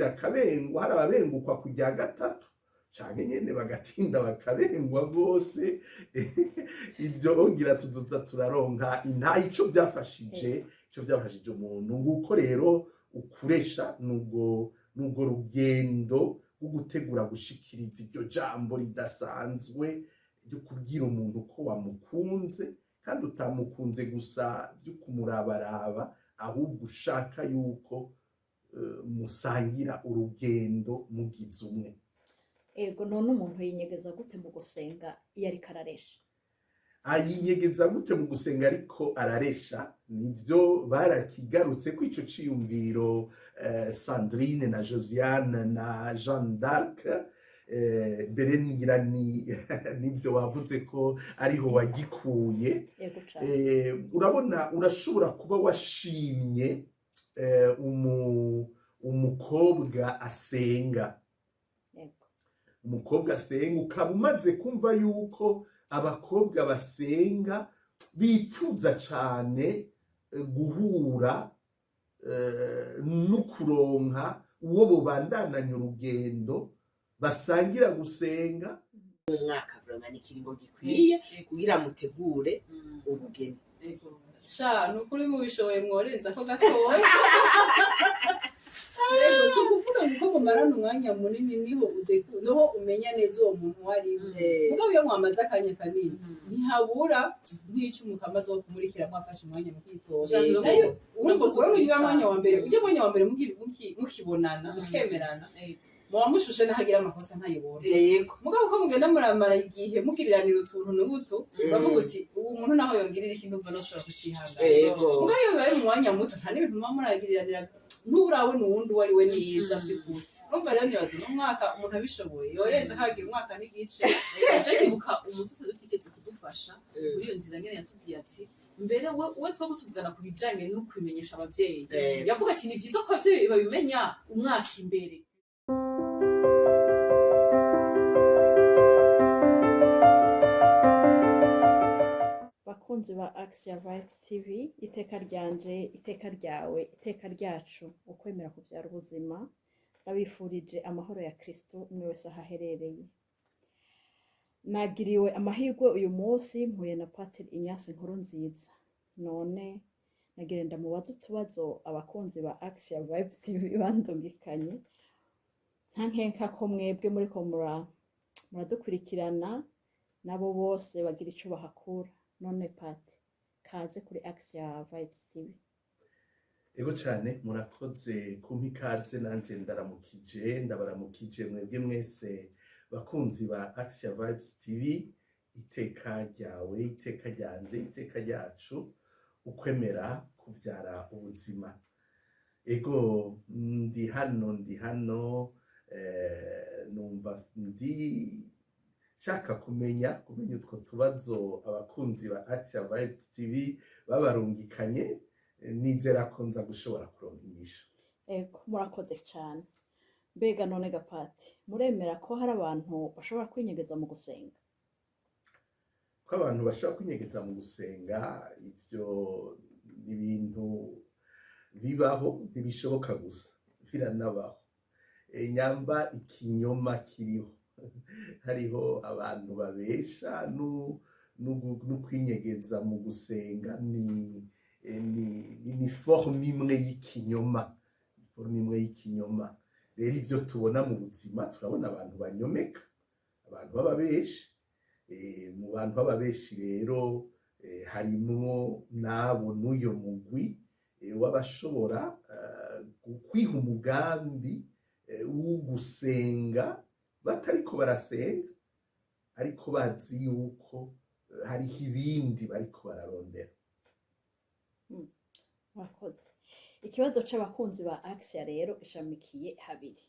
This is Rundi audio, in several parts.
bagacira akabengwa, hari ababengukwa kujya gatatu canke nyene bagatinda bakabengwa bose. Ibyo ongira tuzoza turaronka intayi ico byafashije umuntu nguko rero ukuresha nubwo rugendo rwo gutegura gushikiriza iryo jambo ridasanzwe ryo kubwira umuntu ko wamukunze kandi utamukunze gusa byo kumurabaraba, ahubwo ushaka yuko musangira urugendo mugize umwe. Ego, none umuntu yinyegeza gute mu gusenga iyo ariko araresha? Ayinyegeza gute mu gusenga ariko araresha? Nivyo barakigarutse ko ico ciyumviro Sandrine na Josiane na Jeanne d'Arc, mbere ngira nivyo wavuze ko ariho wagikuye. Urabona, urashobora kuba washimye umukobwa asenga, ukaba umaze kumva yuko abakobwa basenga bipfuza cane guhura no kuronka uwo bobandananya urugendo basangira gusenga. Umwaka vraiment ni kiringo gikwiye kugira mutegure ubugeni. Sha nukuri mubishoboye mworenza ko gatoya. Yego, so kuvuga ngo mumarana umwanya munini niho umenya neza uwo muntu wari. Mugabo iyo mwamaze akanya kanini ntihabura nk'icumu kamaze kumurikira mwafashe umwanya mu kwitora. Nayo urumva ko ujya mwanya wa mbere mukibonana mukemerana. Muba mushushe nahagira amakosa ntayibona. Yego. Mugabo ko mugenda muramara igihe mugiriranira utuntu n'ubutu bavuga uti ubu muntu naho yongirira ikintu mva noshobora kucihangana. Yego. Mugabo iyo bari mu mwanya muto nta n'ibintu muba muragiriranira nturabona uwundi wari we neza by'ukuri. Urumva rero nibaza n'umwaka umuntu abishoboye yorenza akagira umwaka n'igice. Je nibuka umusase dutigeze kudufasha muri iyo nzira nyene yatubwiye ati mbere we twaba tuvugana ku bijanye no kwimenyesha abavyeyi. Yavuga ati ni byiza ko abavyeyi babimenya umwaka imbere. Bakunzi ba Axia Vibes TV, iteka ryanje, iteka ryawe, iteka ryacu, ukwemera kuvyara ubuzima, ndabifurije amahoro ya Kristo umwe wese ahaherereye. Nagiriwe amahirwe uyu munsi mpuye na Patiri Ignace Nkurunziza. None nagire ndamubaza utubazo abakunzi ba Axia Vibes TV bandungikanye. Ntankenka ko mwebwe muriko muradukurikirana nabo bose bagira ico bahakura. None Pati, kaze kuri Axia Vibes TV. Ego cyane, murakoze kumpa ikaze, nanje ndabaramukije mwebwe mwese bakunzi ba Axia Vibes TV. Iteka ryawe, iteka ryanje, iteka ryacu, ukwemera kuvyara ubuzima. Ego, ndi hano numva shaka kumenya utwo tubazo abakunzi ba Axia Vibes TV babarungikanye. Nizera ko nza gushobora kuronka inyishu. Ego, murakoze cyane. Mbega none Gapati, muremera ko hari abantu bashobora kwinyegeza mu gusenga? Ko abantu bashobora kwinyegeza mu gusenga, ivyo ni ibintu bibaho, ntibishoboka gusa, biranabaho. Nyamba ikinyoma kiriho. Hariho abantu babesha no kwinyegeza mu gusenga, ni forme imwe y'ikinyoma. Rero ivyo tubona mu buzima, turabona abantu banyomeka, abantu b'ababeshi. Mu bantu b'ababeshi rero harimwo nabo n'uyo mugwi w'abashobora kwiha umugambi wo gusenga batariko barasenga, ariko bazi yuko hariho ibindi bariko bararondera. Murakoze. Ikibazo c'abakunzi ba Axia rero ishamikiye habiri.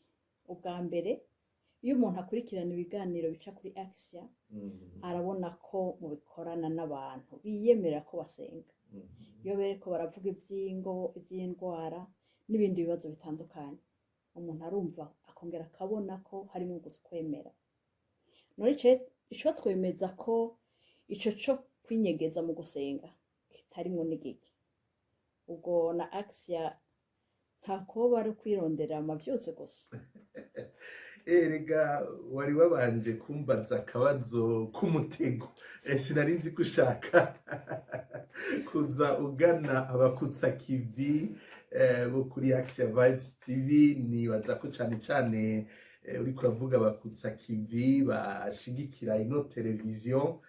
Ubwa mbere, iyo umuntu akurikirana ibiganiro bica kuri Axia, arabona ko mubikorana n'abantu biyemera ko basenga. Iyo bereko baravuga ivy'indwara n'ibindi bibazo bitandukanye, umuntu arumva akongera akabona ko harimo kwemera. None ico twemeza ko ico co kwinyegeza mu gusenga kitarimwo n'igiki. Ubwo na Axia nta kuba bari kwirondera amavyose gusa. erega wari wabanje kumbaza akabazo k'umutego sinari nzi ko ushaka kuza ugana abakutsa kivi bo kuri Action Vibes TV. Nibaza ko cane cane uriko uravuga abakutsa kivi bashigikira ino televiziyo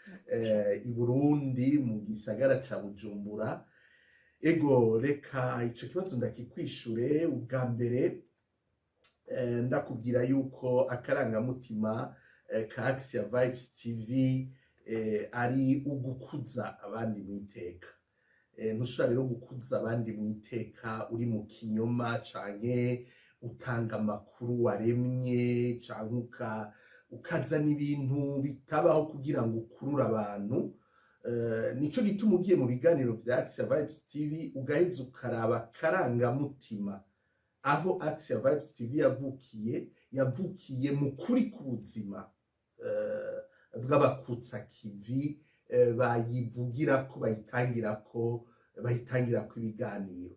i Burundi mu gisagara ca Bujumbura. Ego reka ico kibazo ndakikwishure. Ubwa mbere ndakubwira yuko akarangamutima ka Action Vibes TV ari ugukuza abandi mu iteka. Ntushobora rero gukuza abandi mu iteka uri mu kinyoma canke utanga amakuru waremye canke ukazana ibintu bitabaho kugira ngo ukurure abantu. Nico gituma ugiye mu biganiro vya Action Vibes TV ugaheza ukaraba akarangamutima aho Action Vibes TV yavukiye mu kuri k'ubuzima bw'abakutsa kivi bayivugira ko bayitangira ko ibiganiro.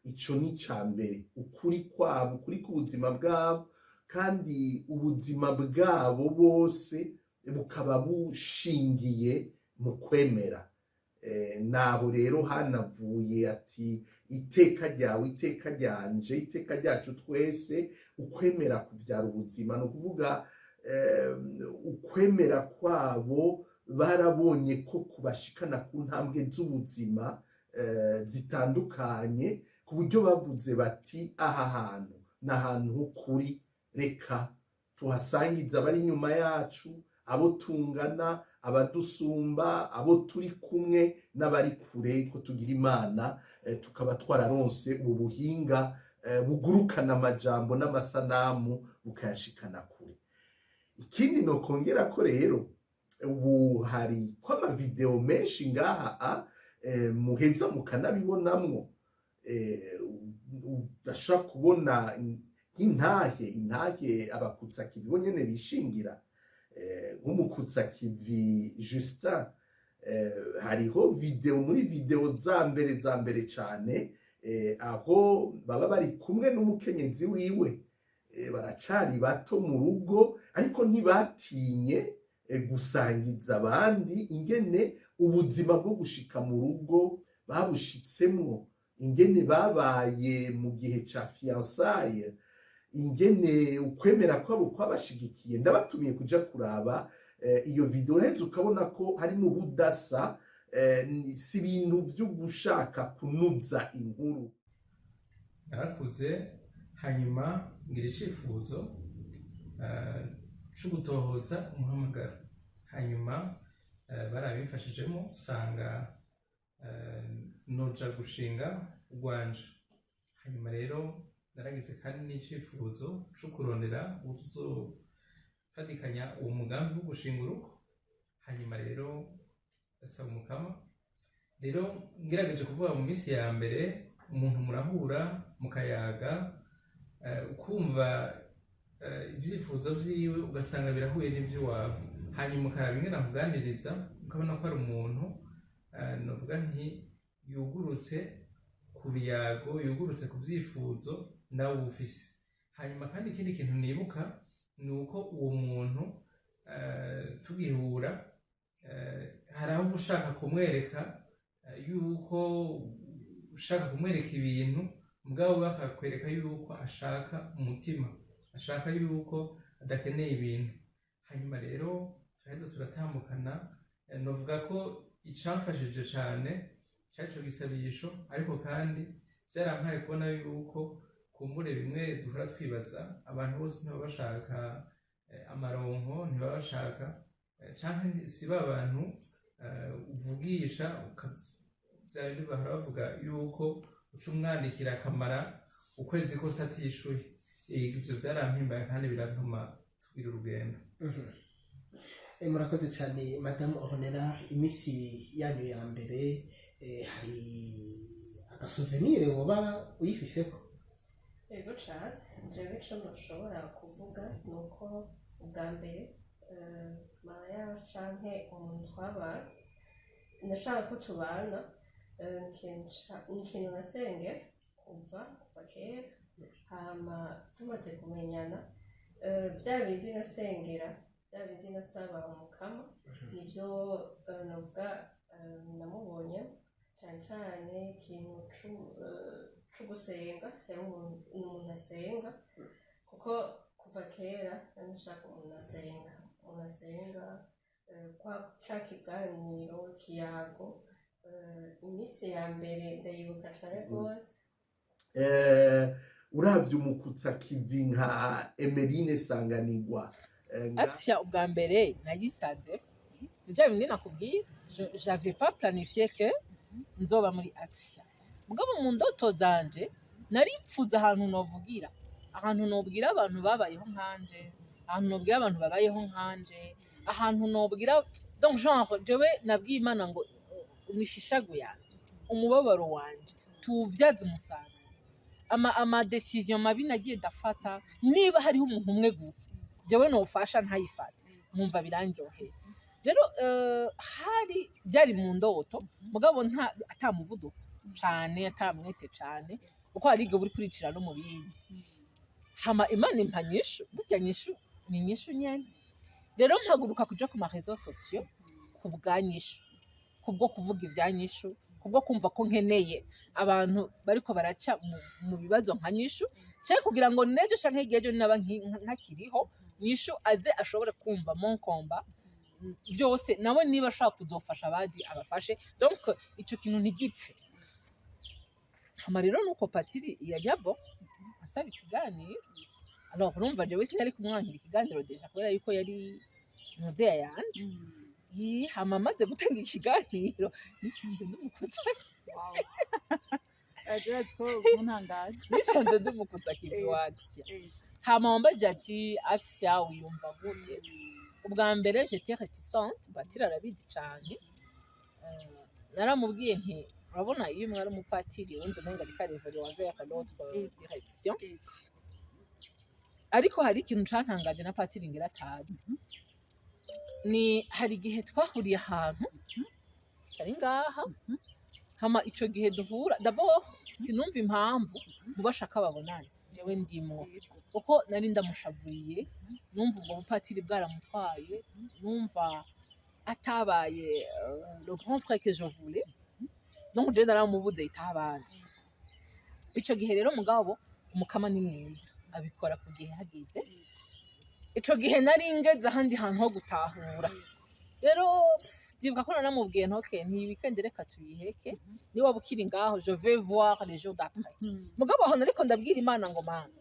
Ico ni cambere, ukuri kwabo, ukuri k'ubuzima bwabo, kandi ubuzima bwabo bose bukaba bushingiye mu kwemera. Naho rero hanavuye ati iteka ryawe, iteka ryanje, iteka ryacu twese, ukwemera kuvyara ubuzima. No kuvuga ukwemera kwabo barabonye ko kubashikana ku ntambwe z'ubuzima zitandukanye, ku buryo bavuze bati aha hantu ni ahantu h'ukuri, reka tuhasangiza abari inyuma yacu, abo tungana, abadusumba, abo turi kumwe n'abari kure, ko tugira Imana tukaba twararonse ubu buhinga bugurukana amajambo n'amasanamu bukayashikana kure. Ikindi nokongera ko rero ubu hari ko amavideo menshi ngaha muheza mukanabibonamwo. Udashobora kubona intahe abakutsa kivi bo nyene bishingira. Nk'umukutsa kivi Justin, hariho video, muri video za mbere cane, aho baba bari kumwe n'umukenyezi wiwe, baracari bato mu rugo, ariko ntibatinye gusangiza abandi ingene ubuzima bwo gushika mu rugo babushitsemwo, ingene babaye mu gihe ca fiançailles, ingene ukwemera kwabo kwabashigikiye. Ndabatumiye kuja kuraba iyo video, uraheza ukabona ko harimo ubudasa, si ibintu vyo gushaka kunuza inkuru. Narakuze hanyuma ngira icifuzo co gutohoza umuhamagaro, hanyuma barabimfashijemo, usanga noja gushinga urwanje. Hanyuma rero naragize kandi n'icifuzo co kurondera utuzofatikanya uwo mugambi wo gushinga urugo. Hanyuma rero ndasaba umukama, rero ngerageje kuvuga mu minsi ya mbere umuntu murahura mukayaga, ukumva ivyifuzo vyiwe ugasanga birahuye n'ivy'iwawe, hanyuma ukaraba ingene akuganiriza, ukabona ko ari umuntu novuga nti yugurutse ku biyago, yugurutse ku vyifuzo nawe ufise. Hanyuma kandi ikindi kintu nibuka ni uko uwo muntu tugihura hari aho ushaka kumwereka yuko ushaka kumwereka ibintu, mugabo bakakwereka yuko ashaka umutima, ashaka yuko adakeneye ibintu. Hanyuma rero turaheza turatambukana. Novuga ko icamfashije cane cari ico gisabisho, ariko kandi vyarampaye kubona yuko kumbure bimwe duhora twibaza, abantu bose ntibaba bashaka amaronko, ntibaba bashaka canke si ba bantu uvugisha vya bindi bahora bavuga yuko uca umwandikira akamara ukwezi kose atishuye. Ivyo vyarampimbaye kandi birantuma tugira urugendo. Murakoze cyane Madame Ornella. Imisi yanyu ya mbere hari agasouvenir woba uyifiseko? Yego cyane, jewe ico ndoshobora kuvuga nuko ubwa mbere Mariya canke umuntu twabana ndashaka ko tubana, ikintu nasenge kuva kera hama tumaze kumenyana bya bindi nasengera bya bindi nasaba umukama nibyo navuga namubonye cyane cyane ikintu cyo gusenga yari umuntu asenga kuko kuva kera nashaka umuntu asenga kwa ca kiganiro kiyago iminsi ya mbere ndayibuka cyane rwose uravye umukutsa kivi nka Emeline Sanganirwa Action ubwa mbere nayisanze ibyo bimwe nakubwiye j'avais pas planifié que nzoba muri Action mugabo mu ndoto zanje naripfuza ahantu nobwira abantu babayeho nkanje ahantu nobwira abantu babayeho nkanje ahantu nobwira donc genre jewe nabwiye Imana ngo umishishago yanjye umubabaro wanje tuvyaze umusanzu ama decision mabi nagiye ndafata niba hariho umuntu umwe gusa jewe nofasha ntayifata mwumva birandyoheye rero hari byari mu ndoto mugabo atamuvuduko cyane atamwete cyane uko hari igihe uri kuricira no mu bindi hama Imana impanyishu burya nyishu ni nyishu nyene rero mpaguruka kuja ku marezo sociaux kubwanyishu kubwo kuvuga ivyanyishu kubwo kumva ko nkeneye abantu bariko baraca mu bibazo nka nyishu cyane kugira ngo nejo canke igihe naba nkakiriho nyishu aze ashobore kumva mon combat byose nawe niba ashaka kuzofasha abandi abafashe donc ico kintu ntigipfe hama rero nuko patiri ya Nyabo asaba ikiganiro alors urumva jewe sinari kumwankira ikiganiro deja kubera yuko yari muzeya yanje hama amaze gutanga ikiganiro nisanze ndumukutsa nisanze ndumukutsa kivi wa Action hama wambaje ati Action wiyumva gute ubwa mbere j'étais réticente patiri arabizi cyane naramubwiye nti urabona iyo mwari umupatiri wundi umenga ariko arevera vers l'autre direction ariko hari ikintu cantangaje na patiri ngira atazi ni hari igihe twahuriye ahantu ari ngaha hama ico gihe duhura d'abord sinumva impamvu mubashaka babonana jewe ndimwo kuko nari ndamushavuye numva ubwo bupatiri bwaramutwaye numva atabaye le grand frère que je voulais donc je naramubuze itabanje ico gihe rero mugabo umukama ni mwiza abikora ku gihe hagize ico gihe nari ngeze ahandi hantu ho gutahura rero ndibuka ko namubwiye ntoke nti weekend reka tuyiheke ni waba ukiri ngaho je vais voir les jours d'après mugabo aho nariko ndabwira Imana ngo mana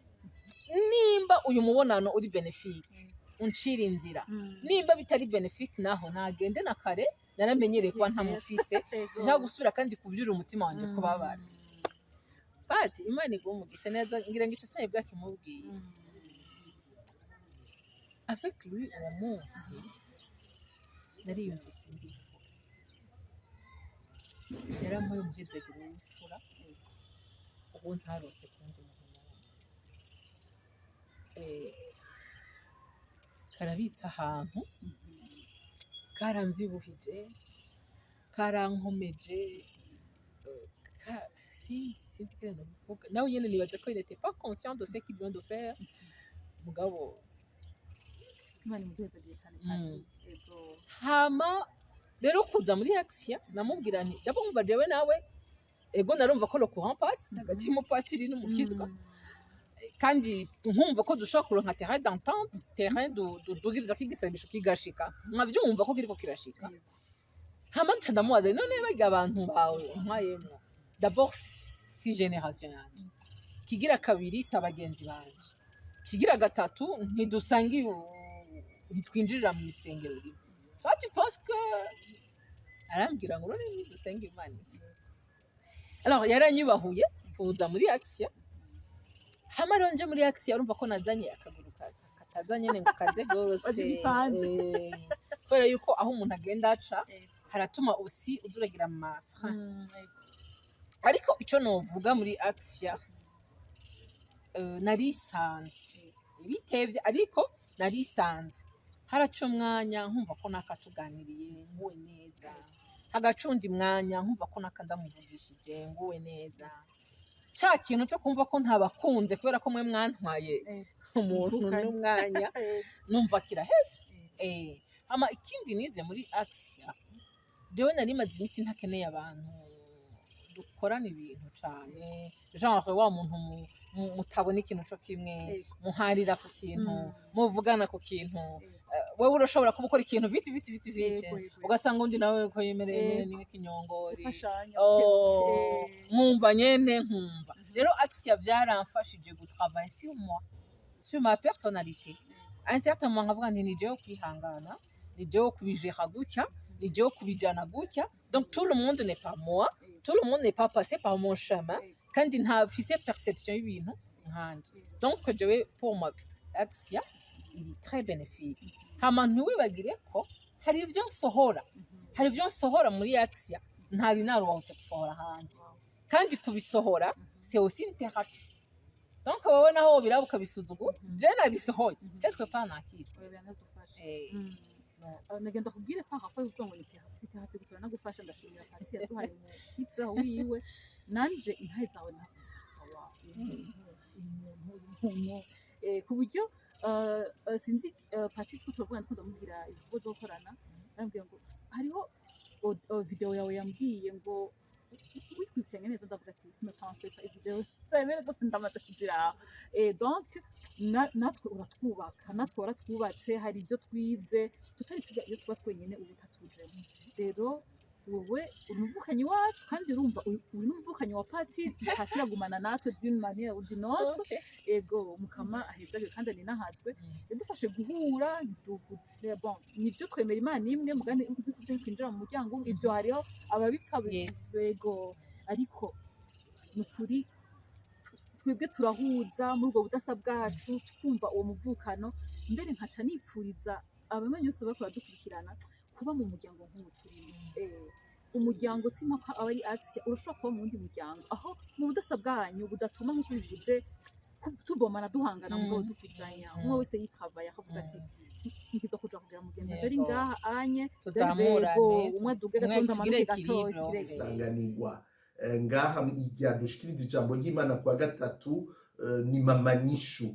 nimba uyu mubonano uri benefique uncira inzira nimba bitari benefique naho nagende na kare naramenyereye kuba ntamufise sija gusubira kandi kuvyura umutima wanje ko babara bati Imana igumugisha neza ngira ngo ico sinayibwa kimubwiye avec lui uwo munsi nariyumvise ndifura yarampaye umuhezegero w'imfura ubu ntarose kundi muntu karabitse ahantu karamvyibuhije karankomeje sinzi kenda kuvuga nawe nyene nibaza ko il était pas conscient de ce qu'il vient de faire mugabo Imana imuhezegere cyane patiri hama rero kuza muri Action namubwira nti ndabumva jewe nawe ego narumva ko le courant passe hagati y'umupatiri n'umukizwa kandi nkumva ko dushobora kuronka terrain d'entente terrain dugiriza kigisabisho kigashika mwavyumva ko kiriko kirashika hama ndamubaza none barya abantu bawe ntwayemwo d'abord si génération yanje kigira kabiri sabagenzi banje kigira gatatu ntidusangi ntitwinjirira mu isengero rimwe twati parce que arambwira ngo none ntidusenga Imana alors yaranyubahuye kuza muri Action hama ronje muri Action urumva ko nazanye akaguru katazanye ngo kaze gose kubera yuko aho umuntu agenda aca haratuma aussi uduragira amafra ariko ico novuga muri Action narisanze bitevye ariko narisanze haraca umwanya nkumva ko nakatuganiriye nguwe neza hagacundi mwanya nkumva ko nakandamuvugishije nguwe neza ca kintu cyo kumva ko ntabakunze kubera ko mwe mwantwaye umuntu Mvukanye. n'umwanya numva kiraheze hama ikindi nize muri Axia jewe nari maze iminsi ntakeneye abantu dukorana ibintu cane genre wa muntu mutabona ikintu co kimwe muharira ku kintu muvugana ku kintu wewe urashobora kuba ukora ikintu vite ugasanga undi nawe ko yemereye nyene niwe kinyongori nkumva nyene nkumva rero Axia vyaramfashije gutravailler sur moi sur ma personnalité à un certain moment nkavuga nti ni jewe kwihangana ni jewe kubijera gutya ni jewe kubijana gutya donc tout le monde n'est pas moi tout le monde n'est pas passé par mon chemin kandi ntafise perception y'ibintu nkanje donc jewe pour moi Axia il est très bénéfique hama ntiwibagire ko hari ivyo nsohora muri Axia ntari naruhutse gusohora hanze kandi kubisohora c'est aussi une thérapie donc wowe naho biraba ukabisuzugura je nabisohoye quelque part nakize nagenda kubwire ko hako uvuga ngo ni therapie gusa nagufasha ndashimira kandi yaduhaye mu kitsa wiwe nanje intahe zawe nakuze ku buryo sinzi Patrick turavuga ngo ndamubwira ibigo zo gukorana nambwiye ngo hariho video yawe yambwiye ngo wikurikiranye neza ndavuga ati tumepamfeta video zemere zose ndamaze kuziraho donc natwe uratwubaka natwe waratwubatse hari ibyo twize tutari kwiga iyo tuba twenyine ubu tatujemo rero wowe umuvukanyi wacu kandi urumva uri n'umuvukanyi wa Patrick agumana natwe d'une manière ou d'une autre ego mukama aheza kandi ni nahazwe yadufashe guhura bon nibyo twemera Imana imwe mugane ukuvye kwinjira mu muryango ivyo hariho ababipfa ego ariko nukuri twebwe turahuza muri ubwo budasa bwacu twumva uwo muvukano mbere nkaca nipfuriza abamwe nyose bariko badukurikirana kuba mu muryango nk'uwo turimo umuryango si mpaka aba ari Axia urashobora kuba mu wundi muryango aho mu budasa bwanyu budatuma nk'uko bivuze tubomana duhangana mu bwo dukuzanya umwe wese yitravaya akavuga ati ngizo kuja kugira mugenzi ari ngaha anye tuzamurane umwe aduge gatonda amanuke gatoya isanganirwa ngaha igihe dushikiriza ijambo ry'Imana kwa gatatu ni mama nyishu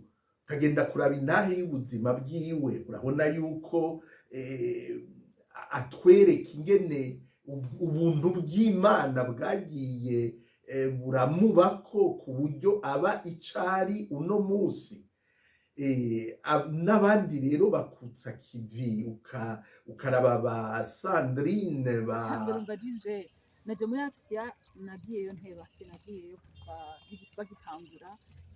kagenda kuraba intahe y'ubuzima bwiwe urabona yuko atwereka ingene ubuntu bw'Imana bwagiye buramubako ku buryo aba icari uno musi n'abandi rero bakutsa kivi ukaraba ba Sandrine ba naje muri Axia nagiyeyo nteba nagiyeyo kuva bagitangura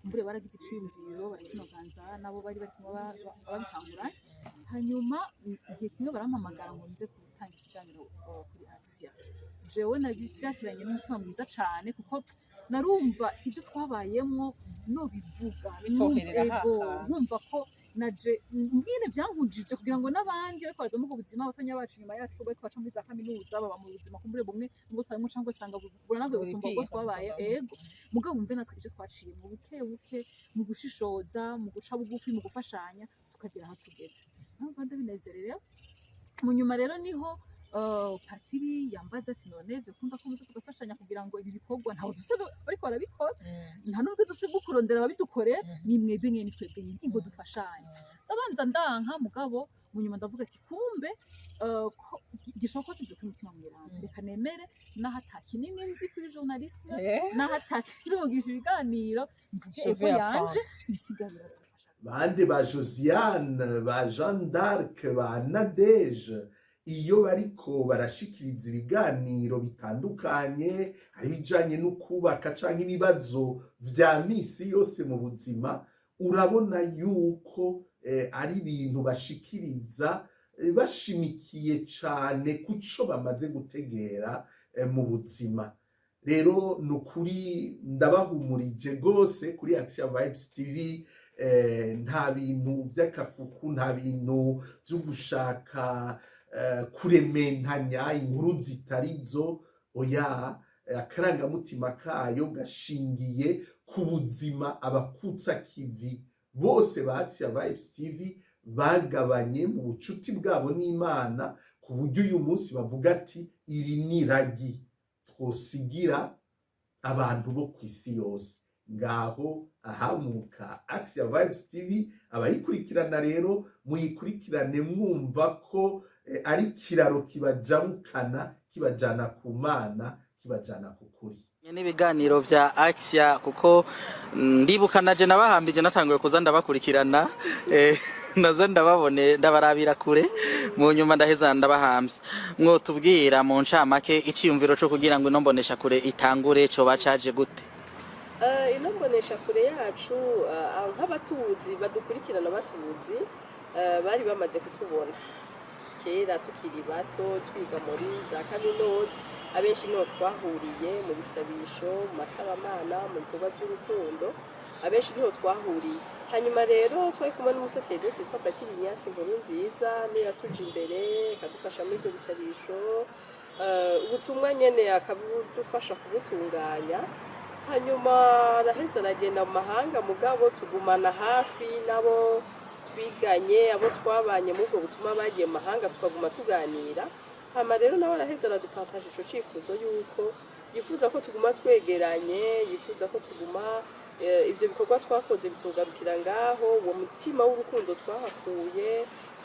mbure baragize iciyumviro barakinoganza nabo bari babitangura hanyuma igihe kimwe barampamagara ngo nze gutanga ikiganiro kuri Axia jewe nabyakiranye n'umutima mwiza cane kuko narumva ibyo twabayemwo no bivuga nkumva ko naje mbwene byankujije kugira ngo n'abandi bariko baza mu buzima abatonya bacu nyuma yacu bariko baca muri za kaminuza baba mu buzima kumbure bumwe ngo twarimo cyangwa sanga bugura nabwo busumba ko twabaye ego mugabo umve natwe icyo twaciye mu buke mu gushishoza mu guca bugufi mu gufashanya tukagera aho tugeze numva ndabinezerera mu nyuma rero niho Patiri yambaza ati none byo kunda ko muze tugafashanya kugira ngo ibi bikorwa ntaho dusebe ariko barabikora nta nubwo dusebe kurondera ababidukore ni mwebwe nyene twebwe nyene ngo dufashanye ndabanza ndanka mugabo mu nyuma ndavuga ati kumbe gishoboka ko tuvuga umutima mwiranga reka nemere naho atakinini nzi kuri journalisme naho atakinzi mugisha ibiganiro mvuge ego yanje bisigaye bande ba Josiane ba Jeanne d'Arc ba Nadege iyo bariko barashikiriza ibiganiro bitandukanye ari bijanye no kubaka canke ibibazo vya misi yose mu buzima urabona yuko ari ibintu bashikiriza bashimikiye cane kuco bamaze gutegera mu buzima rero nukuri ndabahumurije gose kuri Axia Vibes TV nta bintu vy'akakuku nta bintu vyo gushaka kurementanya inkuru zitarizo oya akarangamutima kayo gashingiye ku buzima abakutsa kivi bose ba Axia Vibes TV bagabanye mu bucuti bwabo n'Imana ku buryo uyu munsi bavuga ati iri ni ragi twosigira abantu bo ku isi yose. Ngaho ahamuka Action Vibes TV, abayikurikirana rero muyikurikirane mwumva ko ari kiraro kibajamukana, kibajana ku Mana, kibajana ku kuri. N'ibiganiro vya Action, kuko ndibuka naje nabahambije natanguye kuza ndabakurikirana, nazo ndababone ndabarabira kure, mu nyuma ndaheza ndabahambye. Mwotubwira mu ncamake iciyumviro cyo kugira ngo inombonesha kure itangure cyo bacaje gute? Inombonesha kure yacu nk'abatuzi badukurikirana batuzi bari bamaze kutubona kera tukiri bato twiga muri za kaminuza, abenshi niho twahuriye mu bisabisho, mu masabamana, mu bikorwa by'urukundo, abenshi niho twahuriye. Hanyuma rero twari kumwe n'umusaseredoti witwa Patiri Inyasi Nkurunziza, niyo yatuje imbere akadufasha muri ibyo bisabisho, ubutumwa nyene akabudufasha kubutunganya. Hanyuma araheza aragenda mu mahanga, mugabo tugumana hafi nabo twiganye, abo twabanye muri ubwo butumwa bagiye mu mahanga, tukaguma tuganira. Hama rero nawe araheza aradupantaje ico cifuzo yuko yifuza ko tuguma twegeranye, yifuza ko tuguma ibyo bikorwa twakoze bitugarukira ngaho, uwo mutima w'urukundo twahakuye,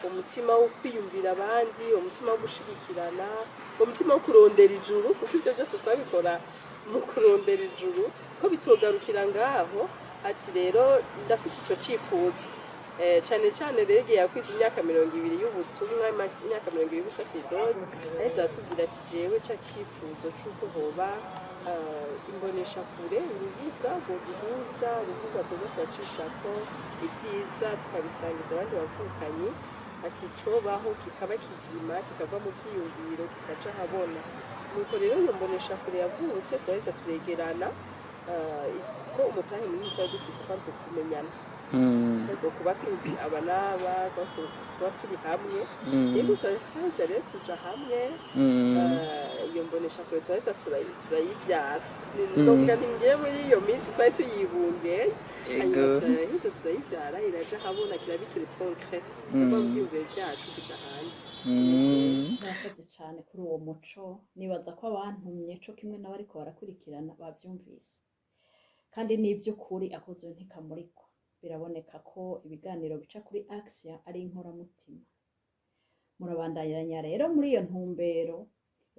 umutima wo kwiyumvira abandi, umutima wo gushigikirana, umutima wo kurondera ijuru, kuko ibyo byose twabikora mu kurondera ijuru, ko bitugarukira ngaho. Ati rero ndafise ico cifuzo cyane cyane rero yakwiza imyaka 20 y'ubutumwa, imyaka 20 y'ubusaseredoti, aheza atubwira ati jewe ca cifuzo c'uko hoba imbonesha kure, urubuga rwo guhuza, urubuga tuza turacishako ibyiza tukabisangiza abandi bavukanyi. Ati cobaho kikaba kizima, kikava mu kiyumviro kikaca habona. Nuko rero iyo mbonesha kure yavutse, turaheza turegerana, ko umutahe munini twari dufise kandi kumenyana, kuba tuzi aba n'aba, tuba turi hamwe. Yego turaheza rero tuja hamwe, iyo mbonesha kure turaheza turayivyara. Ndovuga nti ngiye muri iyo minsi twari tuyibunge, hanyuma turaheza turayivyara, iraja habona, kiraba ikiri concret, kuba byumviro byacu kuja hanze. Murakoze cyane kuri uwo muco. Nibaza ko abantumye co kimwe n'abariko barakurikirana bavyumvise, kandi n'ivy'ukuri akoze ntikamurikwa. Biraboneka ko ibiganiro bica kuri Action ari inkoramutima. Murabandanya rero muri iyo ntumbero,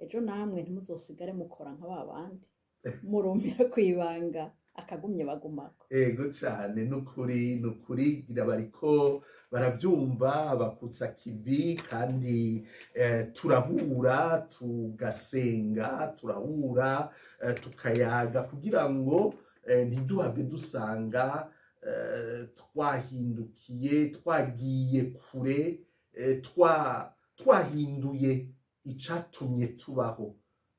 ejo namwe ntimuzosigare mukora nka babandi murumira kwibanga akagumye bagumako. Ego cyane, nukuri bariko baravyumva, bakutsa kivi, kandi turahura tugasenga, turahura tukayaga kugira ngo ntiduhave dusanga twahindukiye, twagiye kure, twahinduye icatumye tubaho.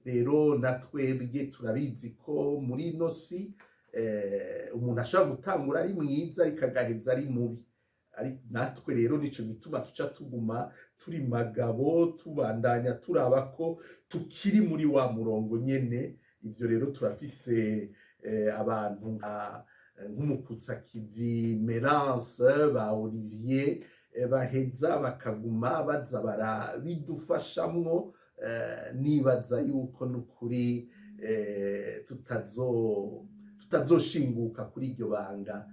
Rero natwebwe turabizi ko muri ino si umuntu ashobora gutangura ari mwiza ariko agaheza ari mubi. Natwe rero nico gituma tuca tuguma turi magabo, tubandanya turaba ko tukiri muri wa murongo nyene. Ivyo rero turafise abantu nk'umukutsa kivi Merance, ba Olivier, baheza bakaguma baza barabidufashamwo. Nibaza yuko nukuri tutazoshinguka kuri iryo banga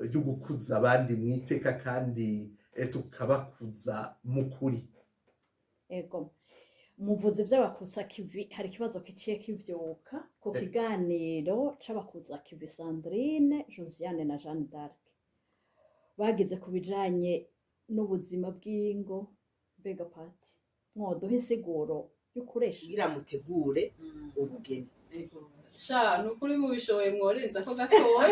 ryo gukuza abandi mwiteka, kandi tukabakuza mukuri. Ego, muvuze by'abakutsa kivi, hari ikibazo kiciye kivyuka ku kiganiro c'abakutsa kivi Sandrine, Josiane na Jeanne d'Arc bagize ku bijanye n'ubuzima bw'ingo. Mbega Pati, mwoduha insiguro y'ukuresha kugira mutegure ubugeni? Sha nukuri mubishoboye mworenza ko gatoya.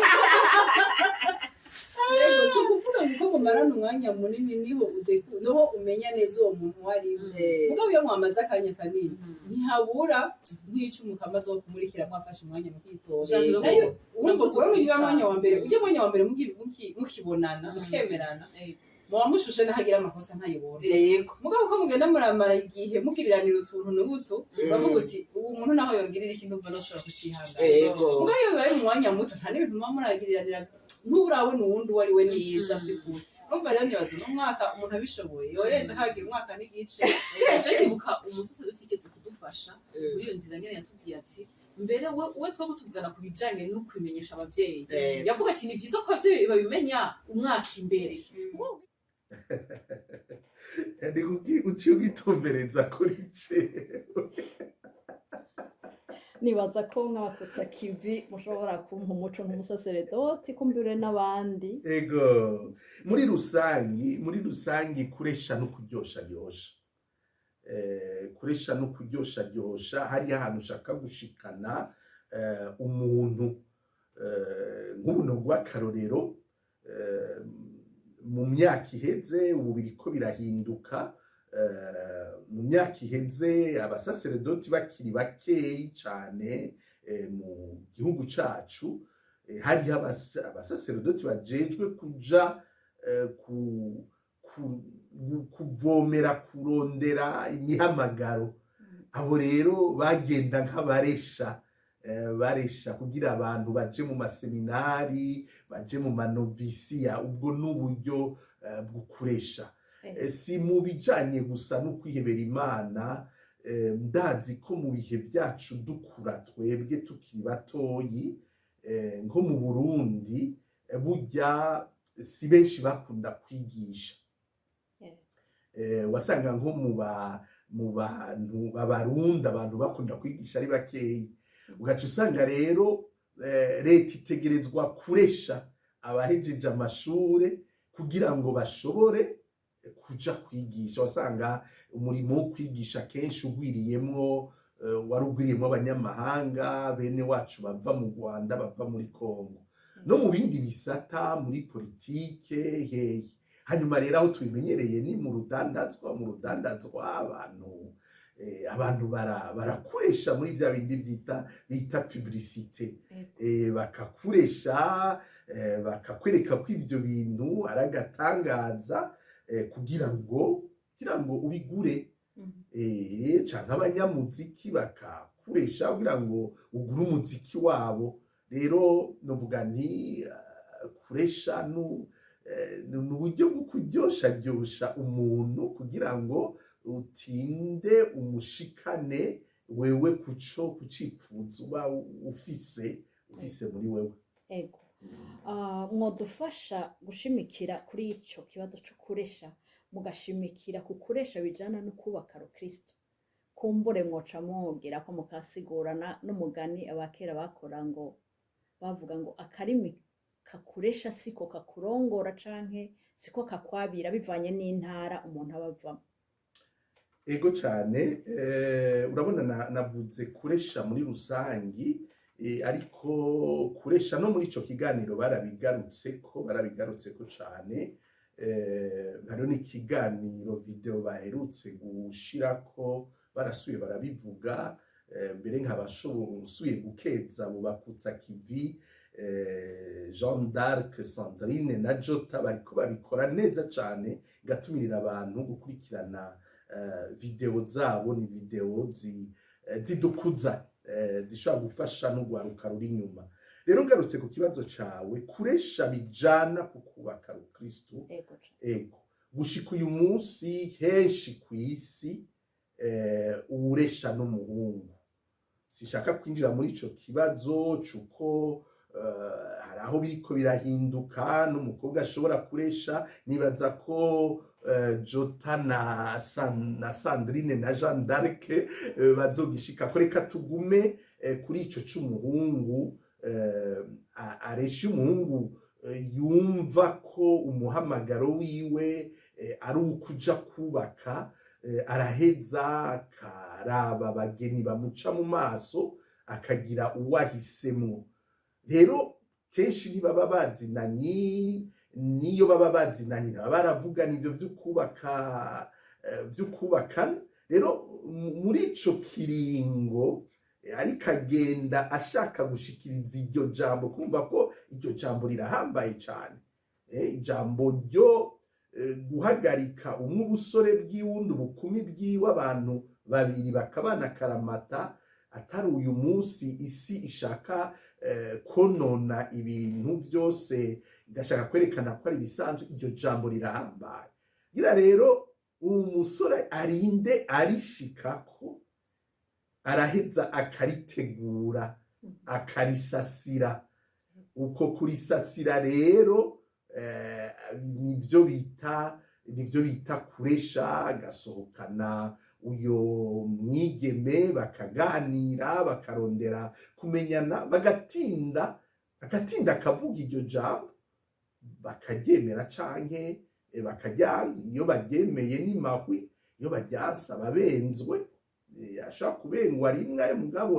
Yego, si ukuvuga ngo mumarana umwanya munini niho umenya neza uwo muntu wari. Mugabo iyo mwamaze akanya kanini ntihabura nk'icumu kamaze wo kumurikira mwafashe umwanya mu kwitora. Urumva ko mwanya wa mbere, ujye mwanya wa mbere mukibonana, mukemerana, muwamushushe nahagira amakosa ntayibona. Yego, mugabo ko mugenda muramara igihe mugiriranira utuntu n'ubuto, bavuga uti ubu muntu naho yongirira ikintu mva noshobora kucihangana. Mugabo iyo bibaye umwanya muto nta n'ibintu muba muragiriranira, nturabona uwundi uwo ari we neza by'ukuri. Urumva rero nibaza n'umwaka umuntu abishoboye yorenza akagira umwaka n'igice. Ndibuka umusaseredoti yigeze kudufasha muri iyo nzira nyene, yatubwiye ati mbere we twebwe tuvugana ku bijanye no kubimenyesha abavyeyi yavuga ati ni vyiza ko abavyeyi babimenya umwaka imbere ni kuki uciye ugitumbereza kuri jewe nibaza ko mwakutsa kivi mushobora kumpa umuco nk'umusaseredoti kumbure n'abandi ego muri rusangi kuresha no kuryosha ryosha kuresha no kuryosha ryosha hariyo ahantu ushaka gushikana umuntu nk'ubuno bw'akarorero mu myaka iheze ubu biriko birahinduka mu myaka iheze abasaseredoti bakiri bakeyi cane mu gihugu cacu hariho abasaseredoti bajejwe kuja kuvomera kurondera imihamagaro abo rero bagenda nk'abaresha baresha kugira abantu baje mu maseminari baje mu manovisiya ubwo n'uburyo bwo kuresha si mu bijanye gusa no kwihebera imana ndazi ko mu bihe byacu dukura twebwe tukiri batoyi nko mu Burundi burya si benshi bakunda kwigisha wasanga nko mu bantu b'abarundi abantu bakunda kwigisha ari bakeyi ugaca usanga rero leta itegerezwa kuresha abahejeje amashure kugira ngo bashobore kuja kwigisha wasanga umurimo wo kwigisha kenshi ugwiriyemwo wari ugwiriyemwo abanyamahanga bene wacu bava mu Rwanda bava muri Kongo no mu bindi bisata muri politike hehe hanyuma rero aho tubimenyereye ni mu rudandazwa abantu barakoresha muri bya bindi bita publicité bakakoresha bakakwereka ko ivyo bintu aragatangaza kugira ngo ubigure canke abanyamuziki bakakoresha kugira ngo ugure umuziki wabo rero novuga nti kuresha ni uburyo bwo kuryoshya umuntu kugira ngo utinde umushikane wewe ku cyifuzo uba ufise muri wewe ego mwodufasha gushimikira kuri icyo kibazo cyo kuresha mugashimikira ku kuresha bijyana no kubaka rukristo kumbure mwoca mwogera ko mukasigurana n'umugani abakera bakora ngo bavuga ngo akarimi kakuresha siko kakurongora canke siko kakwabira bivanye n'intara umuntu abavamo ego cyane urabona navuze kuresha muri rusangi ariko kuresha no muri ico kiganiro barabigarutseko cyane hariho n'ikiganiro video baherutse gushirako barasuye barabivuga mbere nk'abasuye gukeza mu bakutsa kivi Jean d'Arc Sandrine na Jota bariko babikora neza cyane gatumirira abantu gukurikirana video zabo ni video zidukuza zishobora gufasha n'ugwaruka ruri inyuma rero ngarutse ku kibazo cawe kuresha bijana ku kubaka rukristo ego gushika uyu munsi henshi kw'isi uresha n'umuhungu sishaka kwinjira muri ico kibazo cuko hari aho biriko birahinduka n'umukobwa ashobora kuresha nibaza ko Jota na Sandrine na Jean d'Arc bazogishika ko reka tugume kuri ico c'umuhungu aresha umuhungu yumva ko umuhamagaro wiwe ari ukuja kubaka araheza akaraba abageni bamuca mu maso akagira uwahisemwo rero kenshi ntibaba bazinanye niyo baba bazinanye baba baravugana ivyo vy'ukubakana rero muri ico kiringo ariko agenda ashaka gushikiriza iryo jambo kumva ko iryo jambo rirahambaye cyane ijambo ryo guhagarika umwe ubusore bw'iwundi ubukumi bw'iwe abantu babiri bakabana karamata atari uyu munsi isi ishaka konona ibintu byose igashaka kwerekana ko ari bisanzwe iryo jambo rirahambaye gira rero umusore arinde arishikako araheza akaritegura akarisasira. Uko kurisasira rero nivyo bita kuresha, agasohokana uyo mwigeme bakaganira bakarondera kumenyana, agatinda akavuga iryo jambo bakaryemera canke bakajyana. Iyo baryemeye ni mahwi, iyo baryasaba benzwe ashaka kubengwa rimwe mugabo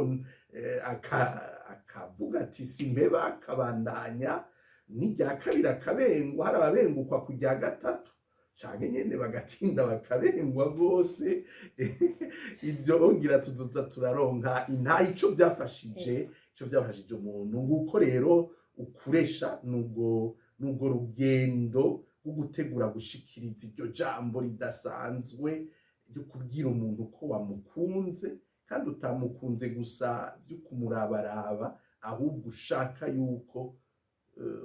akavuga ati simpeba, akabandanya n'irya kabiri akabengwa. hari ababengukwa ku rya gatatu canke nyene bagatinda bakabengwa rwose. Ivyo ongira tuzoza turaronka ico byafashije umuntu. Nguko rero ukuresha nubwo rugendo rwo gutegura gushikiriza iryo jambo ridasanzwe ryo kubwira umuntu ko wamukunze, kandi utamukunze gusa byo kumurabaraba, ahubwo ushaka yuko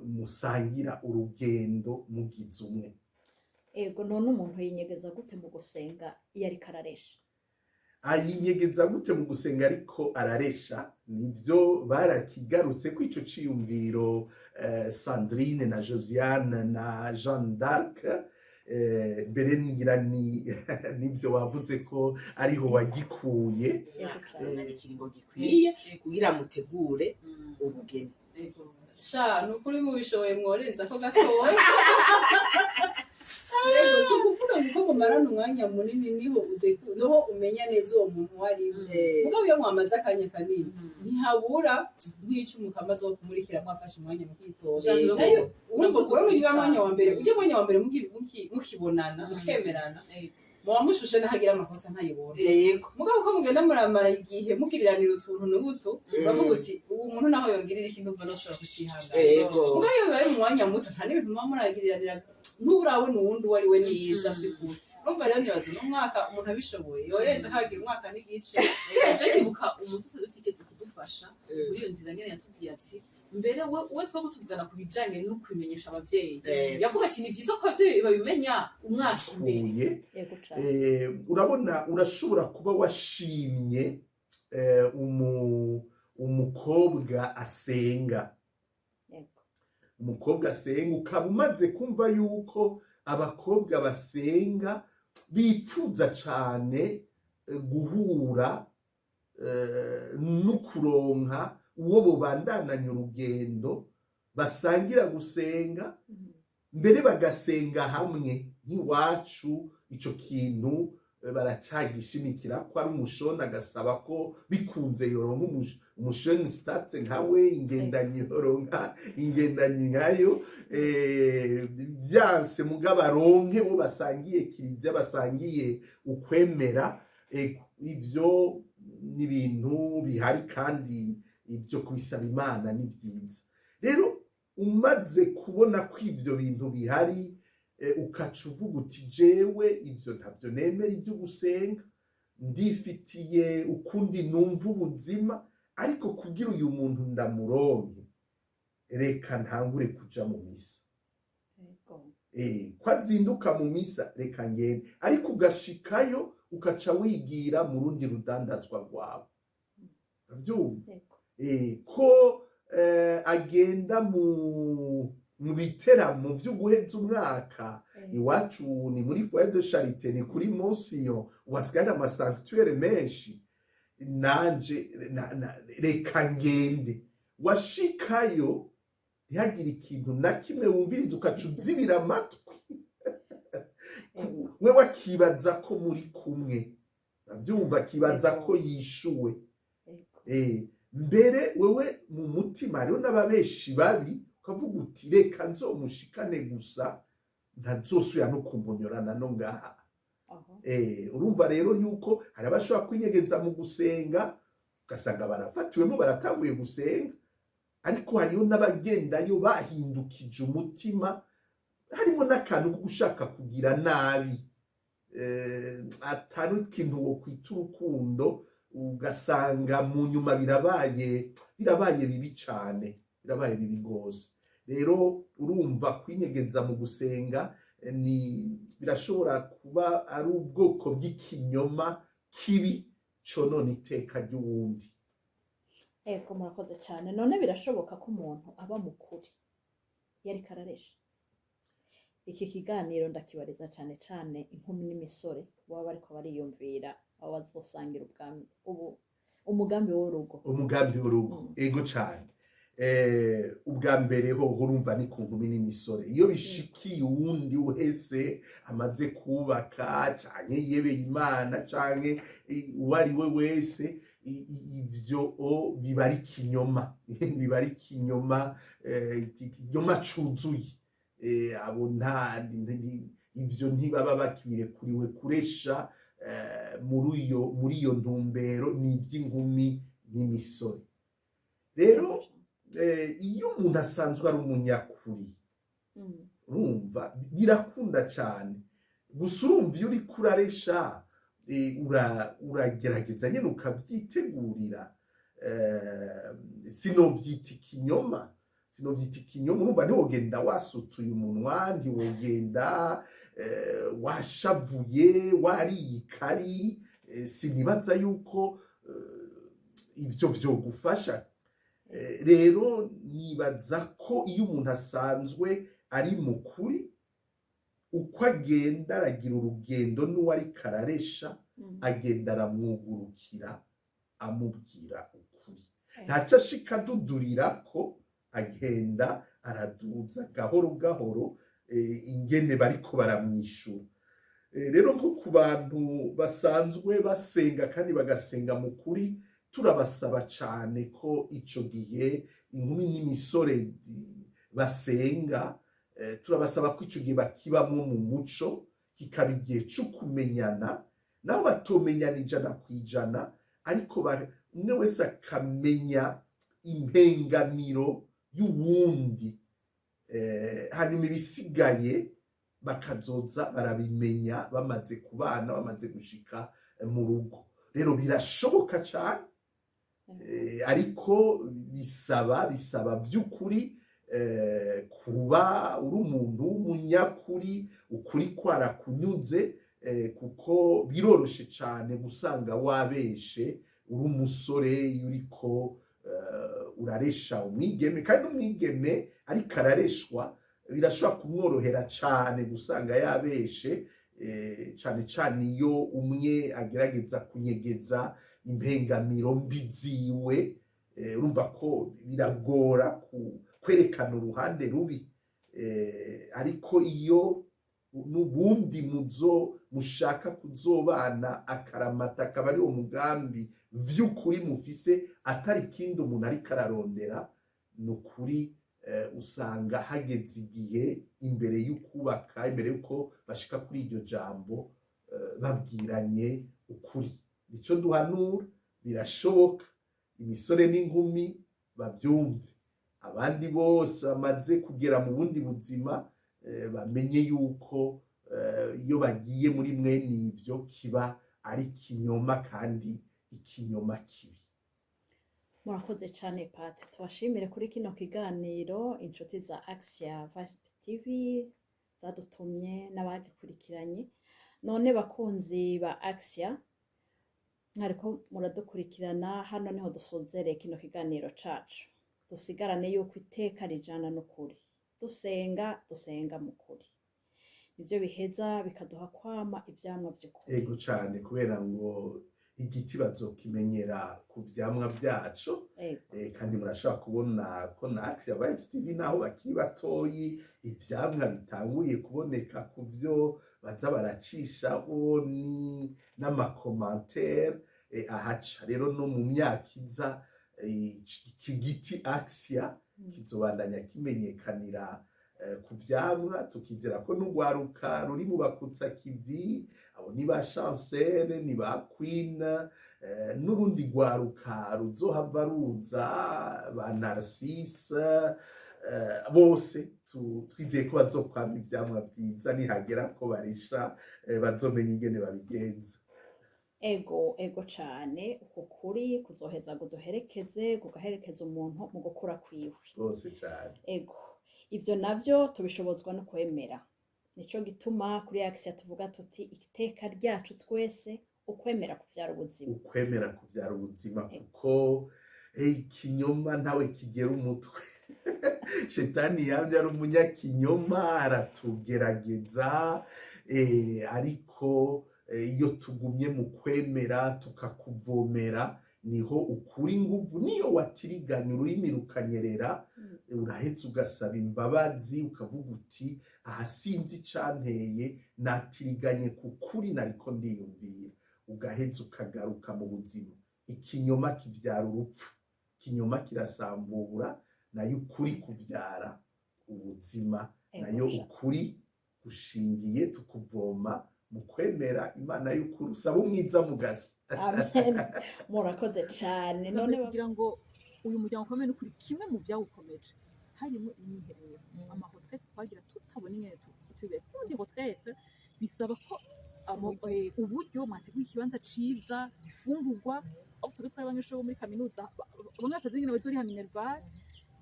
musangira urugendo mugize umwe. Ego, none umuntu yinyegeza gute mu gusenga iyo ariko araresha? Ayinyegeza gute mu gusenga ariko araresha? Nivyo barakigarutse ko ico ciyumviro Sandrine na Josiane na Jeanne d'Arc. Mbere ngira nivyo wavuze ko ariho wagikuye. Ni ikiringo gikwiye kugira mutegure ubugeni. Sha nukuri mubishoboye mworenza ko gatoya. Yego, si ukuvuga ngo mumarana umwanya munini niho umenya neza uwo muntu wari we. Mugabo iyo mwamaze akanya kanini ntihabura nk'ico umukama zo kumurikira mwafashe umwanya mu kwitoza. Nayo urumva ko muri mwanya wa mbere, ujye mwanya wa mbere mukibonana mukemerana. Muba mushushe nahagira amakosa ntayibona. Yego. Mugabo ko mugenda muramara igihe mugiriranira utuntu n'ubuto, bavuga uti ubu muntu naho yongirira ikintu mva noshobora kucihangana. Yego. Mugabo iyo bari mu mwanya muto nta n'ibintu muba muragiriranira, nturabona uwundi uwo ari we neza by'ukuri. Urumva rero nibaza n'umwaka umuntu abishoboye yorenza akagira umwaka n'igice. Je nibuka umusase dutigeze kudufasha muri iyo nzira nyene yatubwiye ati mbere we twaba tuvugana ku bijanye no kwimenyesha abavyeyi. Yavuga ati ni vyiza ko abavyeyi babimenya umwaka imbere. Urabona, urashobora kuba washimye umukobwa asenga. Umukobwa asenga ukaba umaze kumva yuko abakobwa basenga bipfuza cane guhura no kuronka uwo bobandananya urugendo, basangira gusenga, mbere bagasenga hamwe. Nk'iwacu ico kintu baracagishimikira ko ari umushoni, agasaba ko bikunze yoronka umushoni state nkawe, ingendanyi yoronka ingendanyi nkayo, byanse mugabo aronke wo basangiye kiriziya, basangiye ukwemera. Ivyo ni ibintu bihari kandi ibyo kubisaba Imana ni byiza. Rero umaze kubona ko ivyo bintu bihari, ukaca uvuga uti jewe ivyo ntavyo nemera, ibyo gusenga ndifitiye ukundi numva ubuzima, ariko kugira uyu muntu ndamuronke reka ntangure kuja mu misa. Ko azinduka mu misa reka ngende, ariko ugashikayo ukaca wigira mu rundi rudandazwa rwawe. Avyumva? Ko agenda mu biteramo vyo guheza umwaka. Iwacu ni muri Foyer de Charité, ni kuri Monsiyo, wasigaye amasanctuaire menshi. Nanje reka ngende. Washikayo ntihagire ikintu na kimwe wumviriza, ukaca uzibira amatwi. We wakibaza ko muri kumwe. Avyumva, akibaza ko yishuwe. Mbere wewe mu mutima hariho n'ababeshi babi, ukavuga uti reka nzomushikane gusa ntazosubira no kumbonyorana no ngaha. Urumva rero yuko hari abashobora kwinyegeza mu gusenga, ugasanga barafatiwemo baratanguye gusenga, ariko hariho n'abagendayo bahindukije umutima, harimo n'akantu ko gushaka kugira nabi, atari ikintu wo kwita urukundo, ugasanga mu nyuma birabaye bibi cane, birabaye bibi gose. Rero urumva kwinyegeza mu gusenga birashobora kuba ari ubwoko bw'ikinyoma kibi conona iteka ry'uwundi. ego murakoze cyane. None birashoboka ko umuntu aba mukuri yariko araresha? Iki kiganiro ndakibariza cyane cyane inkumi n'imisore baba bariko bariyumvira aho bazosangira umugambi w'urugo. Umugambi w'urugo ego cyane. Ubwa mbere ho urumva ni ku nkumi n'imisore iyo bishikiye uwundi wese amaze kubaka canke yebeye Imana canke uwo ari we wese, ivyo biba ari kinyoma biba ari kinyoma cuzuye. Abo ivyo ntibaba bakirekuriwe kuresha muri iyo ntumbero, ni ivy'inkumi n'imisore. Rero iyo umuntu asanzwe ari umunyakuri urumva birakunda cyane, gusa urumva iyo uriko uraresha uragerageza nyine ukavyitegurira. Sinovyita ikinyoma, urumva ntiwogenda wasutuye umunwa, ntiwogenda washavuye wariye ikari. Sinibaza yuko ivyo vyogufasha. Rero nibaza ko iyo umuntu asanzwe ari mukuri, uko agenda aragira urugendo n'uwari kararesha, agenda aramwugurukira amubwira ukuri, ntaco ashika adudurira ko, agenda araduza gahoro gahoro ingene bariko baramwishura. Rero nko ku bantu basanzwe basenga kandi bagasenga mukuri, turabasaba cyane ko ico gihe inkumi n'imisore basenga, turabasaba ko ico gihe bakibamo mu muco, kikaba igihe cyo kumenyana, nabo batomenyana 100%, ariko umwe wese akamenya impengamiro y'uwundi, hanyuma ibisigaye bakazoza barabimenya bamaze kubana, bamaze gushika mu rugo. Rero birashoboka cyane, ariko bisaba by'ukuri kuba uri umuntu w'umunyakuri, ukuri kwarakunyuze, kuko biroroshe cyane gusanga wabeshe uri umusore iyo uriko uraresha umwigeme, kandi umwigeme ariko arareshwa birashobora kumworohera cyane gusanga yabeshe, cyane cyane iyo umwe agerageza kunyegeza impengamiro mbi ziwe. Urumva ko biragora kwerekana uruhande rubi, ariko iyo n'ubundi mushaka kuzobana akaramata, akaba ari uwo mugambi vy'ukuri mufise, atari ikindi umuntu ariko ararondera, ni ukuri usanga hageze igihe imbere y'ukubaka, imbere y'uko bashika kuri iryo jambo, babwiranye ukuri. Nico duhanura, birashoboka, imisore n'inkumi bavyumve, abandi bose bamaze kugera mu bundi buzima bamenye yuko iyo bagiye muri mwene ivyo kiba ari kinyoma, kandi ikinyoma kibi. Murakoze cyane Pati, tubashimire kuri kino kiganiro inshuti za Axia Vice TV zadutumye n'abagikurikiranye. None bakunzi ba Axia, mwariko muradukurikirana, hano niho dusozereye kino kiganiro cacu. Dusigarane yuko iteka rijana n'ukuri, dusenga mu kuri, nivyo biheza bikaduha kwama ivyamwa vy'ukuri. Ego cyane, kubera ngo igiti bazokimenyera ku vyamwa vyaco. Kandi murashobora kubona ko na Axia Vibes TV naho bakiri batoyi, ivyamwa bitanguye kuboneka ku vyo baza baracishaho n'amakomantere ahaca. Rero no mu myaka iza iki giti Axia kizobandanya kimenyekanira ku vyamwa, tukizera ko n'ugwaruka ruri mu bakutsa kivi, abo ni ba Chancel, ni ba Queen, n'urundi gwaruka ruzohava ruza, ba Narcisse, bose twizeye ko bazokwama ivyamwa vyiza, nihagera ko barisha bazomenya ingene babigenza. Ego cane, uko kuri kuzoheza kuduherekeze, kugaherekeza umuntu mu gukura kwiwe rwose cane. Ego ivyo navyo tubishobozwa no kwemera, nico gituma kuri Axia tuvuga tuti iteka ryacu twese ukwemera kuvyara ubuzima ukwemera kuvyara ubuzima kuko ikinyoma ntawe kigera umutwe shetani yamye ari umunyakinyoma aratugerageza ariko iyo tugumye mu kwemera tukakuvomera niho ukura inguvu niyo watiriganya ururimi rukanyerera urahetse ugasaba imbabazi ukavuga uti aha sinzi icanteye natiriganye ku kuri nariko ndiyumvira ugaheza ukagaruka mu buzima ikinyoma kivyara urupfu ikinyoma kirasambura nayo ukuri kuvyara ubuzima nayo ukuri gushingiye tukuvoma mu kwemera imana y'ukuri usaba umwiza mugasi amen murakoze cyane none kugira ngo uyu muryango ukomeye n'ukuri kimwe mu byawukomeje harimo imyiherero amahotrete twagira tutabona ingene tubibe kundi hotrete bisaba ko uburyo mwateguye ikibanza ciza ifungurwa aho turi twabanyeshuri bo muri kaminuza bamwe bakazi ingene bazuri ha Minerval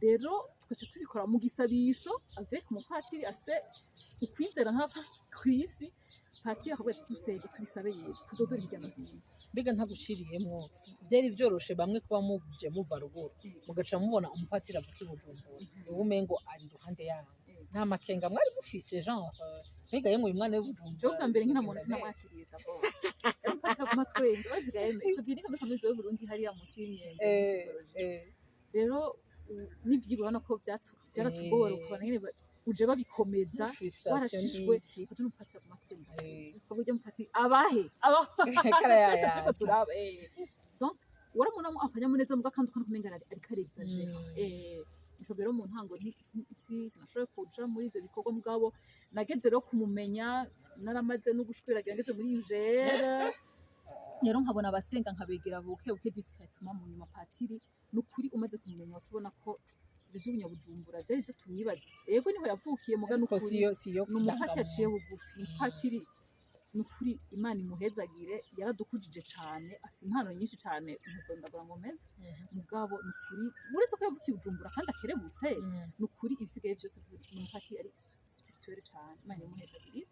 rero tugaca tubikora mu gisabisho avec umupatiri ase ukwizera nk'ava kw'isi patiri akavuga ati dusenge tubisabe Yesu tudodore hirya no hino mbega ntaguciriyemwo byari byoroshe bamwe kuba muje muva ruguru mugaca mubona umupatiri avuka i Bujumbura ubumengo ari iruhande yaho nta makenga mwari mufise genre mbega yemwe uyu mwana w'Ubujumbura bwa mbere nkina muntu sinamwakiriye dabo umupatiri ku matwenga baziga yeme ico gihe niga muri kaminuza y'u Burundi hariya musi y'Imyembe rero n'ivyigwa urabona ko byaratugora ukabona nyene uje babikomeza warashishwe kuko n'umupatiri ku matwenga ukavuga umupatiri abahe donc waramunamo akanyamuneza muga kandi ukanumenga ariko arexager ico rero mu ntango sinashoboye kuja muri ivyo bikorwa mugabo nageze rero kumumenya naramaze no gushwiragira ngeze muri ijere rero nkabona abasenga nkabegera buke discretement mu nyuma patiri n'ukuri umaze kumumenya ukibona ko Bujumbura byari byo tumwibaza yego niho yavukiye muga n'ukuri n'umupatiri yaciye bugufi patiri n'ukuri Imana imuhezagire yaradukujije cane afite impano nyinshi cane ntondagura ngo meze mugabo n'ukuri uretse ko yavukiye Bujumbura kandi akerebutse n'ukuri ibisigaye byose n'umupatiri ari spirituel cane Imana imuhezagire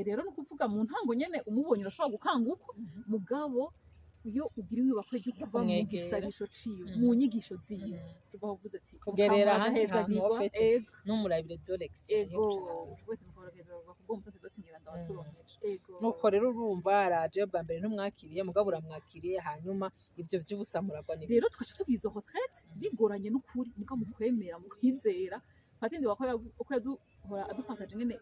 rero no kuvuga mu ntango nyene umubonye urashobora gukanguka mugabo iyo ugira ibibakwe ryo kuba mu gisabisho ciwe mu nyigisho ziwe uba uvuze ati kugerera hantu hofete n'umurabire dorex ego wese mukorageza bakubwo umusase batingira ndabaturonkeje ego nuko rero urumva araje bwa mbere ntumwakiriye mugabo uramwakiriye hanyuma ivyo vy'ubusamuragwa ni rero twaje tubwiza hotrete bigoranye n'ukuri muga mu kwemera mu kwizera patindi wakora uko yaduhora adupakaje nyene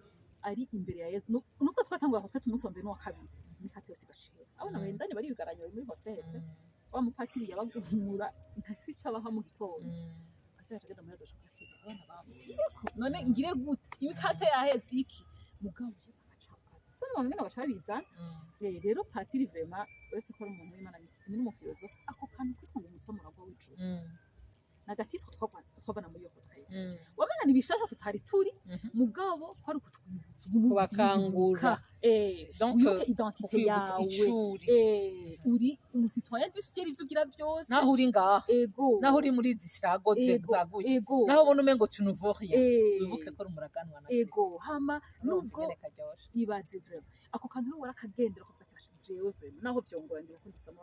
ari imbere ya Yesu nuko twatangura hotrete umunsi wa mbere n'uwa kabiri ni kate yose gashira abana bahendanye bari bigaranye muri hotrete wa mupatiri yabaguhumura ntafise icabaha mu gitondo azagenda muri dosha kwatiza abana bamwe none ngire gute ibikate yaheze iki mugabo none ngene bacabizana rero patiri vraiment uretse ko ari umuntu w'Imana ni n'umufilozofe ako kantu kwitwa ngo umusamuragwa w'ijuru nagatitwa twavana muri iyo hotrete wamenga ni bishasha tutari turi mugabo kwari kutwibutsa kubakangura donc identité yawe uri umusitwaye dushira ivyo ugira byose naho uri ngaha ego naho uri muri zisirago zaguye naho ubona umengo tunuvoria wibuke ko rumuraganwa na ego hama nubwo ibaze vraiment ako kantu warakagendera ko jewe vraiment naho byongora ndi kundi sama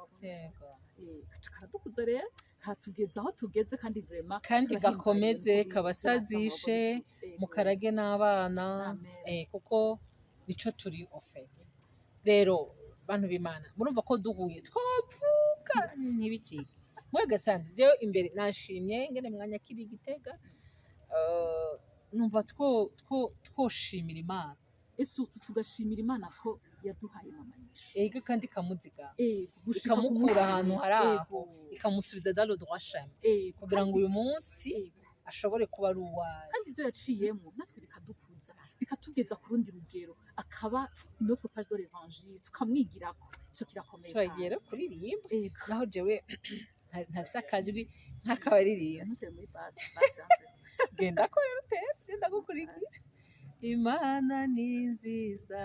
karadukuza rero katugeza aho tugeze kandi vraiment kandi gakomeze kabasazishe mukarage n'abana kuko nico turi ofete rero bantu b'Imana murumva ko duhuye twavuga ntibiki mwegasanze jewe imbere nashimye ngene mwanya kiri Gitega numva twoshimira Imana surtout tugashimira Imana ko yaduhaye mamanyisho ega kandi kamuziga ikamukura ahantu haraho ikamusubiza dans le droit chemin kugira ngo uyu munsi ashobore kuba ari uwawe kandi ibyo yaciyemo natwe bikadukuza bikatugeza ku rundi rugero akaba notre page de l'évangile tukamwigirako ico kirakomeye twagera kuririmba naho jewe ntasakajwi nk'akabaririmba genda ko rero genda gukurikira Imana ni nziza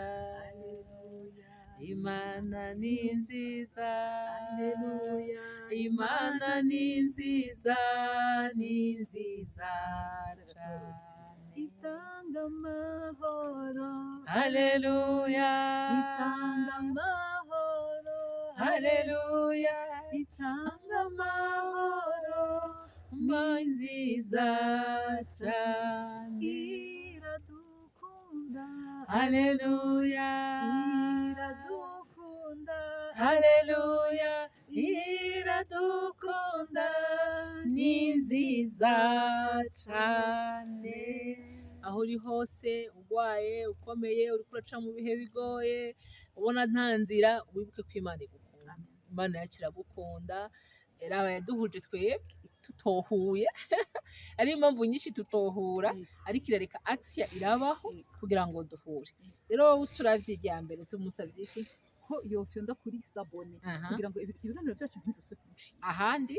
Imana ni nziza Imana ni nziza itanga amahoro haleluya itanga amahoro haleluya itanga amahoro mba nziza cane iradukunda haleluya iradukunda haleluya iradukunda ni nziza cane aho uri hose urwaye ukomeye uriko uraca mu bihe bigoye ubona nta nzira wibuke ko Imana igukunda Imana yacu iragukunda rero aba yaduhuje twebwe tutohuye ari impamvu nyinshi tutohura ariko irareka Action irabaho kugira ngo duhure rero wowe turavye irya mbere tumusavye iki ko yofyonda kuri sabone kugira ngo ibiganiro byacu ntizose kuci ahandi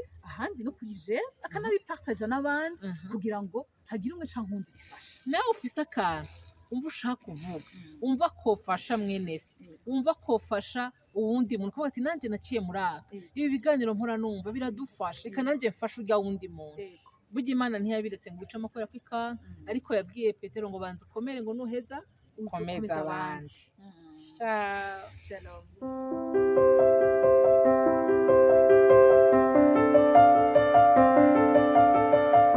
no kuri je akanabipartager n'abandi kugira ngo hagire umwe canke undi bifasha nawe ufise akantu umva ushaka kuvuga umva kofasha mwenesi umva kofasha uwundi muntu kuvuga ati nanjye naciye muri aka ibi biganiro mpora numva biradufasha reka nanjye mfashe urya wundi muntu burya Imana ntiyabiretse ngo uce amakora kw'ikanga ariko yabwiye Petero ngo banza ukomere ngo nuheza ukomeza abandi. Shalom.